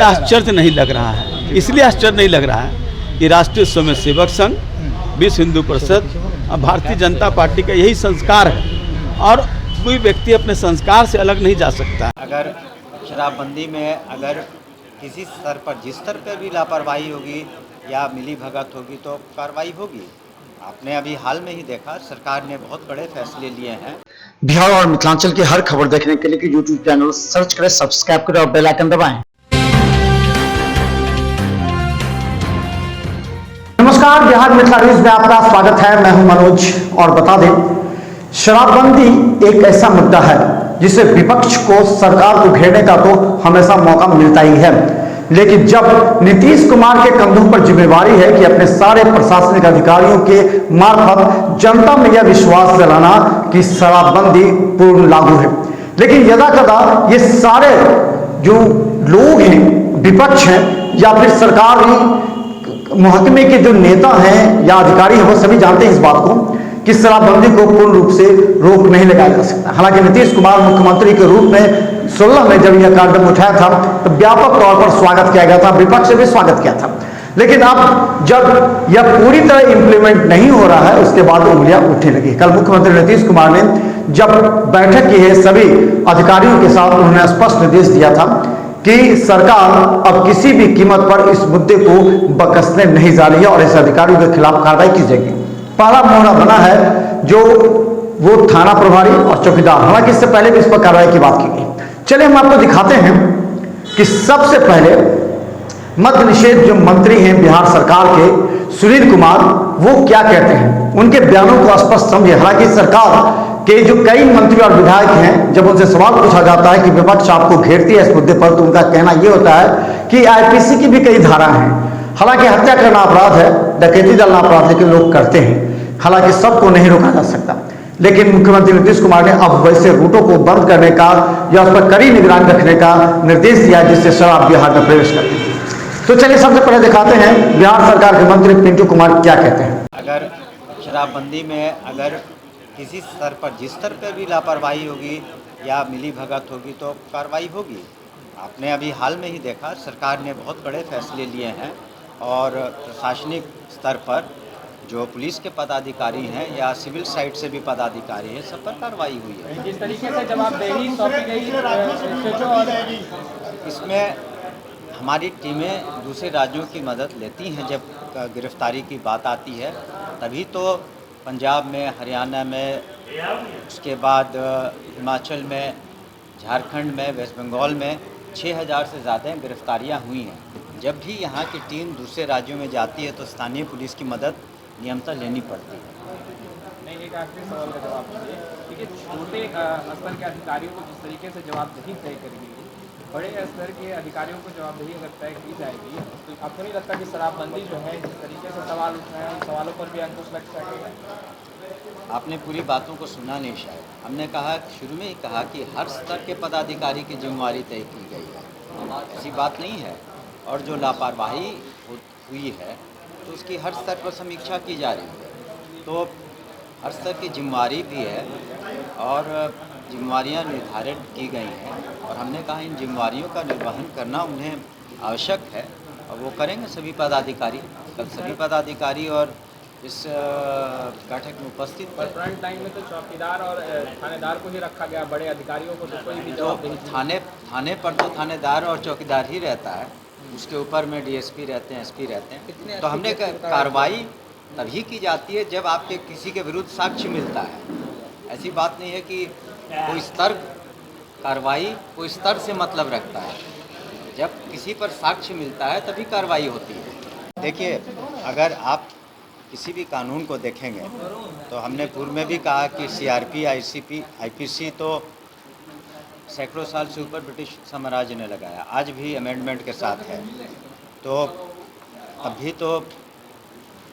आश्चर्य नहीं लग रहा है, इसलिए आश्चर्य नहीं लग रहा है कि राष्ट्रीय स्वयंसेवक संघ, विश्व हिंदू परिषद और भारतीय जनता पार्टी का यही संस्कार है और कोई व्यक्ति अपने संस्कार से अलग नहीं जा सकता। अगर शराबबंदी में अगर किसी स्तर पर, जिस स्तर पर भी लापरवाही होगी या मिली भगत होगी तो कार्रवाई होगी। आपने अभी हाल में ही देखा, सरकार ने बहुत बड़े फैसले लिए हैं। बिहार और मिथिलांचल की हर खबर देखने के लिए यूट्यूब चैनल सर्च करें, सब्सक्राइब करें और बेल आइकन दबाएं। नमस्कार, बिहार मिथिला न्यूज में आपका स्वागत है। मैं हूं मनोज और बता दें, शराबबंदी एक ऐसा मुद्दा है जिसे विपक्ष को सरकार को घेरने का तो हमेशा मौका मिलता ही है, लेकिन जब नीतीश कुमार के कंधों पर जिम्मेवारी है कि अपने सारे प्रशासनिक अधिकारियों के मार्फत जनता में यह विश्वास दिलाना कि शराबबंदी पूर्ण लागू है, लेकिन यदा कदा ये सारे जो लोग हैं, विपक्ष हैं या फिर सरकारी महकमे के जो नेता हैं या अधिकारी हैं, वो सभी जानते हैं इस बात को कि शराबबंदी को पूर्ण रूप से रोक नहीं लगाया जा सकता। हालांकि नीतीश कुमार मुख्यमंत्री के रूप में 16 में जब यह कदम उठाया था तो व्यापक तौर पर स्वागत किया गया था, विपक्ष से भी स्वागत किया था, लेकिन अब जब यह पूरी तरह इंप्लीमेंट नहीं हो रहा है उसके बाद उंगलियां उठने लगी। कल मुख्यमंत्री नीतीश कुमार ने जब बैठक की है सभी अधिकारियों के साथ, उन्होंने स्पष्ट निर्देश दिया था कि सरकार अब किसी भी कीमत पर इस मुद्दे को बकसने नहीं जा रही है और ऐसे अधिकारियों के खिलाफ कार्रवाई की जाएगी। पहला मोहरा बना है जो वो थाना प्रभारी और चौकीदार, हालांकि इससे पहले भी इस पर कार्रवाई की बात की गई। चलिए हम आपको दिखाते हैं कि सबसे पहले मद्य निषेध जो मंत्री हैं बिहार सरकार के, सुनील कुमार, वो क्या कहते हैं, उनके बयानों को स्पष्ट समझिए। हालांकि सरकार के जो कई मंत्री और विधायक हैं, जब उनसे सवाल पूछा जाता है कि विपक्ष आपको घेरती है इस मुद्दे पर, तो उनका कहना यह होता है कि आईपीसी की भी कई धारा हैं। हालांकि हत्या करना अपराध है, डकैती डालना अपराध, लेकिन लोग करते हैं। हालांकि सबको नहीं रोका जा सकता, लेकिन मुख्यमंत्री नीतीश कुमार ने अब वैसे रूटों को बंद करने का या उस पर कड़ी निगरानी रखने का निर्देश दिया जिससे शराब बिहार में प्रवेश करती है। तो चलिए सबसे पहले दिखाते हैं बिहार सरकार के मंत्री पिंटू कुमार क्या कहते हैं। अगर शराबबंदी में अगर किसी स्तर पर, जिस स्तर पर भी लापरवाही होगी या मिली भगत होगी तो कार्रवाई होगी। आपने अभी हाल में ही देखा, सरकार ने बहुत बड़े फैसले लिए हैं और प्रशासनिक स्तर पर जो पुलिस के पदाधिकारी हैं या सिविल साइड से भी पदाधिकारी हैं, सब पर कार्रवाई हुई है। जिस तरीके से जवाबदेही सौंपी गई, इसमें हमारी टीमें दूसरे राज्यों की मदद लेती हैं। जब गिरफ्तारी की बात आती है तभी तो पंजाब में, हरियाणा में, उसके बाद हिमाचल में, झारखंड में, वेस्ट बंगाल में 6000 से ज़्यादा गिरफ्तारियां हुई हैं। जब भी यहाँ की टीम दूसरे राज्यों में जाती है तो स्थानीय पुलिस की मदद नियमतः लेनी पड़ती है। नहीं, एक आखिरी सवाल का जवाब दीजिए। देखिए, छोटे स्तर के अधिकारियों को जिस तरीके से जवाबदेही तय करेगी, बड़े स्तर के अधिकारियों को जवाबदेही अगर तय की जाएगी तो आपको नहीं लगता कि शराबबंदी जो है, जिस तरीके से सवाल उठ रहे हैं, उन सवालों पर भी अंकुश लग सकेगा? आपने पूरी बातों को सुना नहीं शायद। हमने कहा, शुरू में ही कहा कि हर स्तर के पदाधिकारी की जिम्मेवारी तय की गई है, ऐसी बात नहीं है। और जो लापरवाही हुई है तो उसकी हर स्तर पर समीक्षा की जा रही है, तो हर स्तर की जिम्मेवारी भी है और जिम्मेवारियां निर्धारित की गई हैं और हमने कहा इन जिम्मेवारियों का निर्वहन करना उन्हें आवश्यक है और वो करेंगे सभी पदाधिकारी। कल सभी पदाधिकारी और इस बैठक में उपस्थित पर फ्रंट लाइन में तो चौकीदार और थानेदार को ही रखा गया, बड़े अधिकारियों को तो कोई भी तो जवाबदेही थाने पर तो थानेदार और चौकीदार ही रहता है, उसके ऊपर में डीएसपी रहते हैं, एसपी रहते हैं। तो हमने कार्रवाई तभी की जाती है जब आपके किसी के विरुद्ध साक्ष्य मिलता है। ऐसी बात नहीं है कि कोई स्तर, कार्रवाई कोई स्तर से मतलब रखता है, जब किसी पर साक्ष्य मिलता है तभी कार्रवाई होती है। देखिए, अगर आप किसी भी कानून को देखेंगे तो हमने पूर्व में भी कहा कि सीआरपी, आईसीपी, आईपीसी तो सैकड़ों साल से ऊपर ब्रिटिश साम्राज्य ने लगाया, आज भी अमेंडमेंट के साथ है। तो अभी तो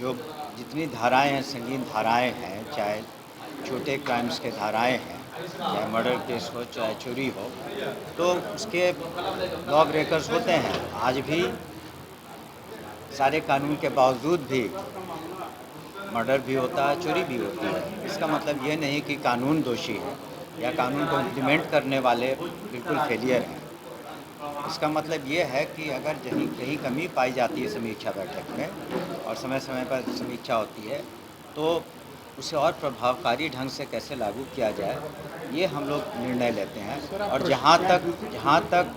जो जितनी धाराएं हैं, संगीन धाराएं हैं, चाहे छोटे क्राइम्स के धाराएं हैं, चाहे मर्डर केस हो, चाहे चोरी हो, तो उसके लॉ ब्रेकर्स होते हैं। आज भी सारे कानून के बावजूद भी मर्डर भी होता है, चोरी भी होती है। इसका मतलब ये नहीं कि कानून दोषी है या कानून को इम्प्लीमेंट करने वाले बिल्कुल फेलियर हैं। इसका मतलब ये है कि अगर कहीं कहीं कमी पाई जाती है समीक्षा बैठक में और समय समय पर समीक्षा होती है तो उसे और प्रभावकारी ढंग से कैसे लागू किया जाए, ये हम लोग निर्णय लेते हैं। और जहाँ तक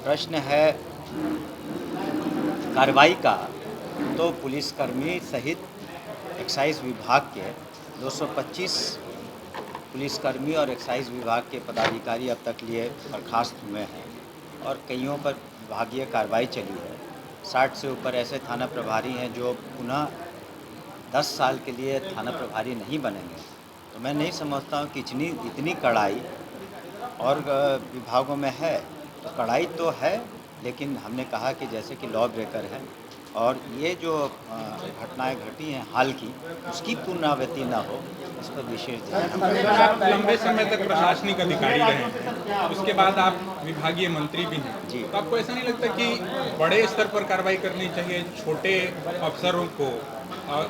प्रश्न है कार्रवाई का, तो पुलिसकर्मी सहित एक्साइज विभाग के 225 पुलिसकर्मी और एक्साइज विभाग के पदाधिकारी अब तक लिए बर्खास्त हुए हैं और कईयों पर विभागीय कार्रवाई चली है। 60 से ऊपर ऐसे थाना प्रभारी हैं जो पुनः 10 साल के लिए थाना प्रभारी नहीं बनेंगे। तो मैं नहीं समझता हूँ कि इतनी कड़ाई और विभागों में है। तो कड़ाई तो है, लेकिन हमने कहा कि जैसे कि लॉ ब्रेकर है और ये जो घटनाएं घटी हैं हाल की, उसकी पुनरावृत्ति न हो, इस पर विशेष ध्यान। आप लंबे समय तक प्रशासनिक अधिकारी रहे हैं, उसके बाद आप विभागीय मंत्री भी हैं जी। तो आपको ऐसा नहीं लगता कि बड़े स्तर पर कार्रवाई करनी चाहिए, छोटे अफसरों को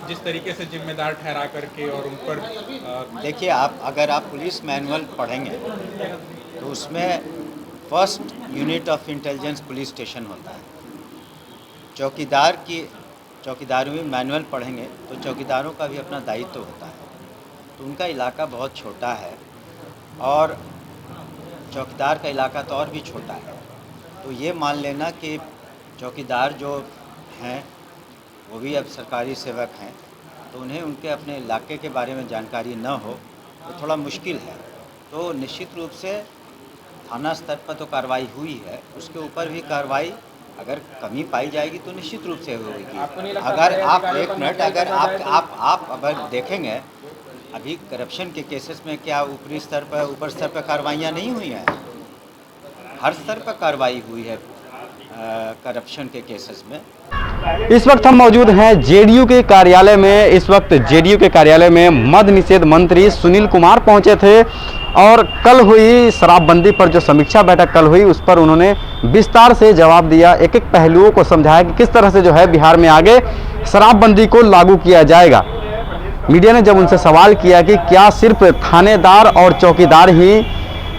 जिस तरीके से जिम्मेदार ठहरा करके और उन पर देखिए, अगर आप पुलिस मैनुअल पढ़ेंगे तो उसमें first unit of intelligence police station होता है। चौकीदारों में मैनुअल पढ़ेंगे तो चौकीदारों का भी अपना दायित्व होता है। तो उनका इलाका बहुत छोटा है और चौकीदार का इलाका तो और भी छोटा है। तो ये मान लेना कि चौकीदार जो हैं वो भी अब सरकारी सेवक हैं, तो उन्हें उनके अपने इलाके के बारे में जानकारी न हो तो थोड़ा मुश्किल है। तो निश्चित रूप से थाना स्तर पर तो कार्रवाई हुई है, उसके ऊपर भी कार्रवाई अगर कमी पाई जाएगी तो निश्चित रूप से होगी। अगर आप एक मिनट, अगर आप देखेंगे अभी करप्शन के केसेस में क्या ऊपर स्तर पर कार्रवाइयाँ नहीं हुई हैं? हर स्तर पर कार्रवाई हुई है करप्शन के केसेस में। इस वक्त हम मौजूद हैं जेडीयू के कार्यालय में। इस वक्त जेडीयू के कार्यालय में मद्य निषेध मंत्री सुनील कुमार पहुंचे थे और कल हुई शराबबंदी पर जो समीक्षा बैठक कल हुई उस पर उन्होंने विस्तार से जवाब दिया, एक एक पहलुओं को समझाया कि किस तरह से जो है बिहार में आगे शराबबंदी को लागू किया जाएगा। मीडिया ने जब उनसे सवाल किया कि क्या सिर्फ थानेदार और चौकीदार ही,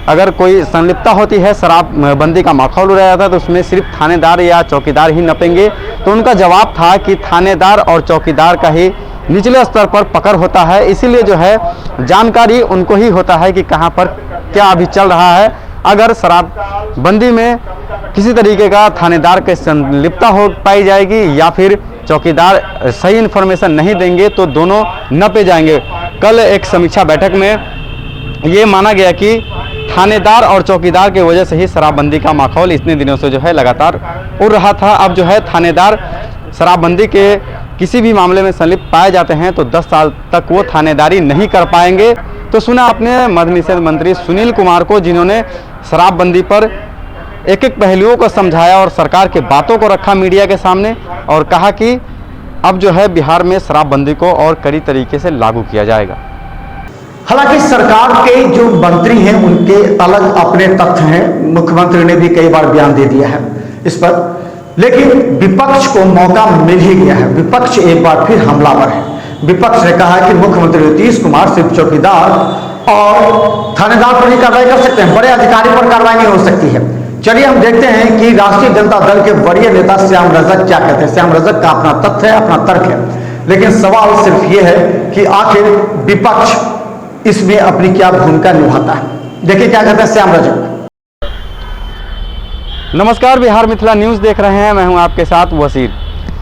अगर कोई संलिप्तता होती है शराबबंदी का माहौल उड़ाया जाता है तो उसमें सिर्फ थानेदार या चौकीदार ही नपेंगे, तो उनका जवाब था कि थानेदार और चौकीदार का ही निचले स्तर पर पकड़ होता है, इसीलिए जो है जानकारी उनको ही होता है कि कहां पर क्या अभी चल रहा है। अगर शराबबंदी में किसी तरीके का थानेदार के संलिप्तता हो पाई जाएगी या फिर चौकीदार सही इन्फॉर्मेशन नहीं देंगे तो दोनों नपे जाएंगे। कल एक समीक्षा बैठक में ये माना गया कि थानेदार और चौकीदार की वजह से ही शराबबंदी का माहौल इतने दिनों से जो है लगातार उड़ रहा था। अब जो है थानेदार शराबबंदी के किसी भी मामले में संलिप्त पाए जाते हैं तो 10 साल तक वो थानेदारी नहीं कर पाएंगे। तो सुना आपने मद्य निषेध मंत्री सुनील कुमार को, जिन्होंने शराबबंदी पर एक एक पहलुओं को समझाया और सरकार के बातों को रखा मीडिया के सामने और कहा कि अब जो है बिहार में शराबबंदी को और कड़ी तरीके से लागू किया जाएगा। हालांकि सरकार के जो मंत्री हैं उनके अलग अपने तथ्य हैं, मुख्यमंत्री ने भी कई बार बयान दे दिया है इस पर, लेकिन विपक्ष को मौका मिल ही गया है। विपक्ष एक बार फिर हमलावर है। विपक्ष ने कहा है कि मुख्यमंत्री नीतीश कुमार सिर्फ चौकीदार और थानेदार पर ही कार्रवाई कर सकते हैं, बड़े अधिकारी पर कार्रवाई नहीं हो सकती है। चलिए हम देखते हैं कि राष्ट्रीय जनता दल के वरीय नेता श्याम रजक क्या कहते हैं। श्याम रजक का अपना तथ्य है, अपना तर्क है, लेकिन सवाल सिर्फ ये है कि आखिर विपक्ष इसमें अपनी क्या भूमिका निभाता है। देखिए क्या कहते हैं श्याम रजक। नमस्कार, बिहार मिथिला न्यूज़ देख रहे हैं, मैं हूं आपके साथ वसीर।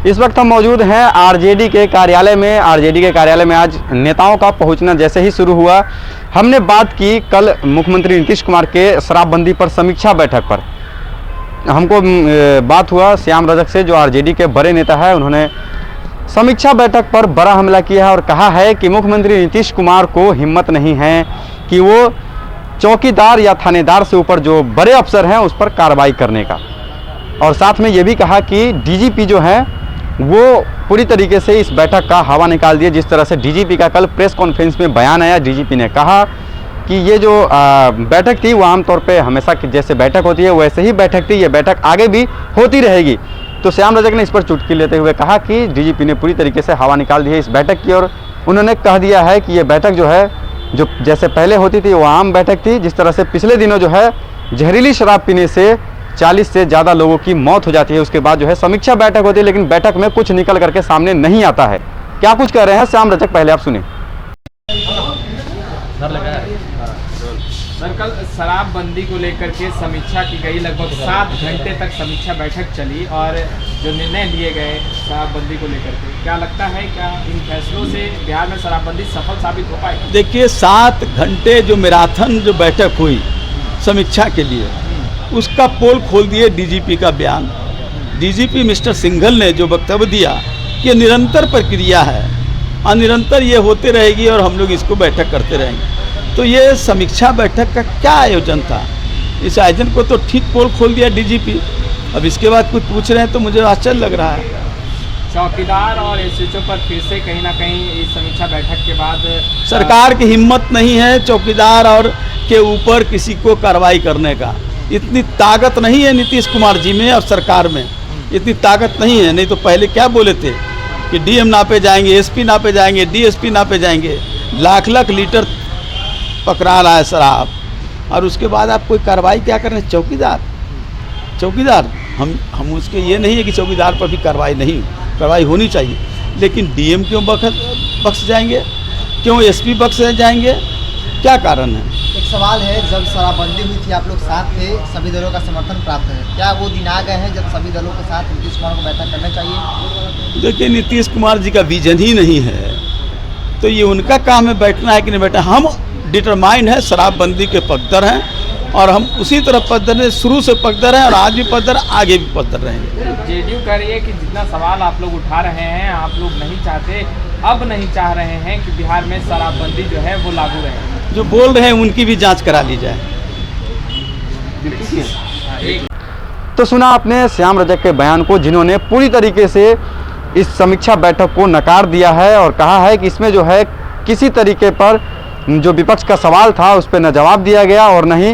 इस वक्त हम मौजूद हैं आरजेडी के कार्यालय में। आरजेडी के कार्यालय में आज नेताओं का पहुंचना जैसे ही शुरू हुआ, हमने बात की कल मुख्यमंत्री नीतीश कुमार के शराबबंदी पर समीक्षा बैठक पर। हमको बात हुआ श्याम रजक से, जो आरजेडी के बड़े नेता है। उन्होंने समीक्षा बैठक पर बड़ा हमला किया है और कहा है कि मुख्यमंत्री नीतीश कुमार को हिम्मत नहीं है कि वो चौकीदार या थानेदार से ऊपर जो बड़े अफसर हैं उस पर कार्रवाई करने का। और साथ में ये भी कहा कि डीजीपी जो है वो पूरी तरीके से इस बैठक का हवा निकाल दिया। जिस तरह से डीजीपी का कल प्रेस कॉन्फ्रेंस में बयान आया, डीजीपी ने कहा कि ये जो बैठक थी वो आमतौर पे हमेशा जैसे बैठक होती है वैसे ही बैठक थी, ये बैठक आगे भी होती रहेगी। तो श्याम रजक ने इस पर चुटकी लेते हुए कहा कि डीजीपी ने पूरी तरीके से हवा निकाल दी है इस बैठक की, और उन्होंने कह दिया है कि ये बैठक जो है जो जैसे पहले होती थी वो आम बैठक थी। जिस तरह से पिछले दिनों जो है जहरीली शराब पीने से 40 से ज़्यादा लोगों की मौत हो जाती है। उसके बाद जो है समीक्षा बैठक होती है, लेकिन बैठक में कुछ निकल करके सामने नहीं आता है। क्या कुछ कह रहे हैं श्याम रजक, पहले आप सुनिए। सर, कल शराबबंदी को लेकर के समीक्षा की गई, लगभग 7 घंटे तक समीक्षा बैठक चली और जो निर्णय लिए गए शराबबंदी को लेकर के, क्या लगता है क्या इन फैसलों से बिहार में शराबबंदी सफल साबित हो पाएगी? देखिए, 7 घंटे जो मैराथन जो बैठक हुई समीक्षा के लिए, उसका पोल खोल दिए डीजीपी का बयान। डीजीपी मिस्टर सिंघल ने जो वक्तव्य दिया कि निरंतर प्रक्रिया है और निरंतर ये होते रहेगी और हम लोग इसको बैठक करते रहेंगे। तो ये समीक्षा बैठक का क्या आयोजन था? इस आयोजन को तो ठीक पोल खोल दिया डीजीपी। अब इसके बाद कुछ पूछ रहे हैं तो मुझे आश्चर्य लग रहा है। चौकीदार और एसएचओ पर फिर से कहीं ना कहीं इस समीक्षा बैठक के बाद सरकार की हिम्मत नहीं है चौकीदार और के ऊपर किसी को कार्रवाई करने का। इतनी ताकत नहीं है नीतीश कुमार जी में और सरकार में, इतनी ताकत नहीं है। नहीं तो पहले क्या बोले थे कि डीएम नापे जाएंगे, एसपी नापे जाएंगे, डीएसपी नापे जाएंगे। लाख लाख लीटर पकड़ा रहा है शराब और उसके बाद आप कोई कार्रवाई क्या कर रहे हैं? चौकीदार हम उसके ये नहीं है कि चौकीदार पर भी कार्रवाई होनी चाहिए, लेकिन डीएम क्यों बख्श जाएंगे, क्यों एसपी बख्श जाएंगे, क्या कारण है? एक सवाल है, जब शराबबंदी हुई थी आप लोग साथ थे, सभी दलों का समर्थन प्राप्त है, क्या वो दिन आ गए हैं जब सभी दलों के साथ नीतीश कुमार को बैठक करना चाहिए? देखिए, नीतीश कुमार जी का विजन ही नहीं है तो ये उनका काम है बैठना है कि नहीं बैठना। हम डिटरमाइंड है, शराबबंदी के पक्धर हैं और हम उसी तरह पक्धर हैं, शुरू से पक्धर हैं और आज भी पक्धर, आगे भी पक्धर रहेंगे। जेडीयू कह रही है कि जितना सवाल आप लोग उठा रहे हैं, आप लोग नहीं चाहते, अब नहीं चाह रहे हैं कि बिहार में शराबबंदी जो है वो लागू रहे। जो बोल रहे हैं उनकी भी जांच करा ली जाए। तो सुना आपने श्याम रजक के बयान को, जिन्होंने पूरी तरीके से इस समीक्षा बैठक को नकार दिया है और कहा है कि इसमें जो है किसी तरीके पर जो विपक्ष का सवाल था उस पर न जवाब दिया गया और न ही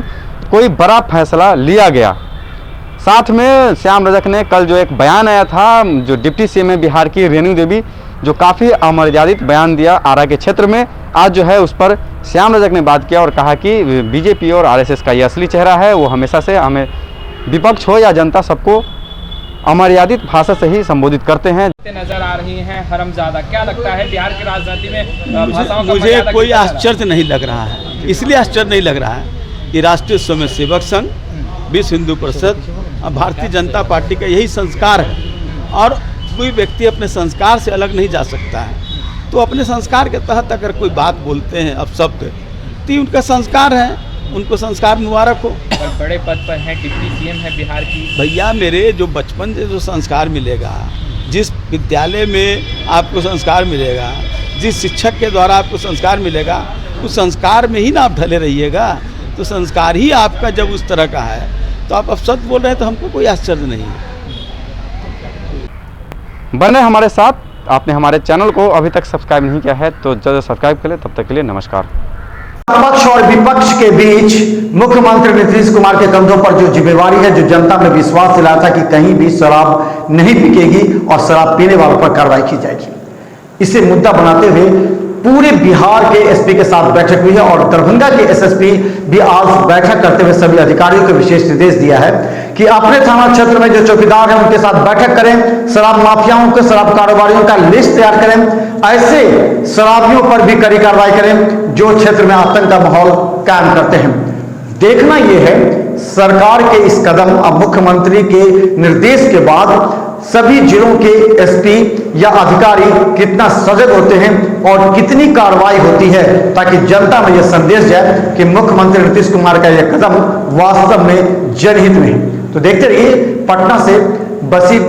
कोई बड़ा फैसला लिया गया। साथ में श्याम रजक ने कल जो एक बयान आया था, जो डिप्टी सीएम है बिहार की रेणु देवी, जो काफ़ी अमर्यादित बयान दिया आरा के क्षेत्र में, आज जो है उस पर श्याम रजक ने बात किया और कहा कि बीजेपी और आरएसएस का ये असली चेहरा है। वो हमेशा से हमें विपक्ष हो या जनता सबको अमर्यादित भाषा से ही संबोधित करते हैं। नजर आ रही हैं हरमजादा, क्या लगता है बिहार की राजनीति में मुझे कोई आश्चर्य नहीं लग रहा है। इसलिए आश्चर्य नहीं लग रहा है कि राष्ट्रीय स्वयंसेवक संघ, विश्व हिंदू परिषद और भारतीय जनता पार्टी का यही संस्कार है और कोई व्यक्ति अपने संस्कार से अलग नहीं जा सकता है। तो अपने संस्कार के तहत अगर कोई बात बोलते हैं अपशब्द, तो उनका संस्कार है, उनको संस्कार मुबारक हो। बड़े पद पर हैं, डिप्टी सीएम है बिहार की। भैया मेरे, जो बचपन से जो संस्कार मिलेगा, जिस विद्यालय में आपको संस्कार मिलेगा, जिस शिक्षक के द्वारा आपको संस्कार मिलेगा, उस संस्कार में ही ना आप ढले रहिएगा। तो संस्कार ही आपका जब उस तरह का है तो आप अपशब्द बोल रहे हैं तो हमको कोई आश्चर्य नहीं है। बने हमारे साथ, आपने हमारे चैनल को अभी तक सब्सक्राइब नहीं किया है तो जल्द सब्सक्राइब करें। तब तक के लिए नमस्कार। पक्ष और विपक्ष के बीच मुख्यमंत्री नीतीश कुमार के कंधों पर जो जिम्मेवारी है, जो जनता में विश्वास दिलाया था कि कहीं भी शराब नहीं बिकेगी और शराब पीने वालों पर कार्रवाई की जाएगी, इसे मुद्दा बनाते हुए पूरे बिहार के एसपी के साथ बैठक हुई है और दरभंगा के एसएसपी भी आज बैठक करते हुए सभी अधिकारियों को विशेष निर्देश दिया है कि अपने थाना क्षेत्र में जो चौकीदार हैं उनके साथ बैठक करें, शराब माफियाओं के, शराब कारोबारियों का लिस्ट तैयार करें, ऐसे शराबियों पर भी कड़ी कार्रवाई करें जो क्षेत्र में आतंक का माहौल कायम करते हैं। देखना यह है सरकार के इस कदम, अब मुख्यमंत्री के निर्देश के बाद सभी जिलों के एसपी या अधिकारी कितना सजग होते हैं और कितनी कार्रवाई होती है, ताकि जनता में यह संदेश जाए कि मुख्यमंत्री नीतीश कुमार का यह कदम वास्तव में जनहित में है। तो देखते रहिए पटना से बसी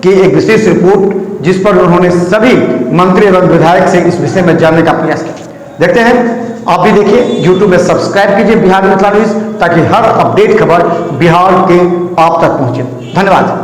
की एक विशेष रिपोर्ट, जिस पर उन्होंने सभी मंत्री एवं विधायक से इस विषय में जानने का प्रयास किया। देखते हैं, आप भी देखिए, यूट्यूब में सब्सक्राइब कीजिए बिहार मिथिला न्यूज, ताकि हर अपडेट खबर बिहार के आप तक पहुंचे। धन्यवाद।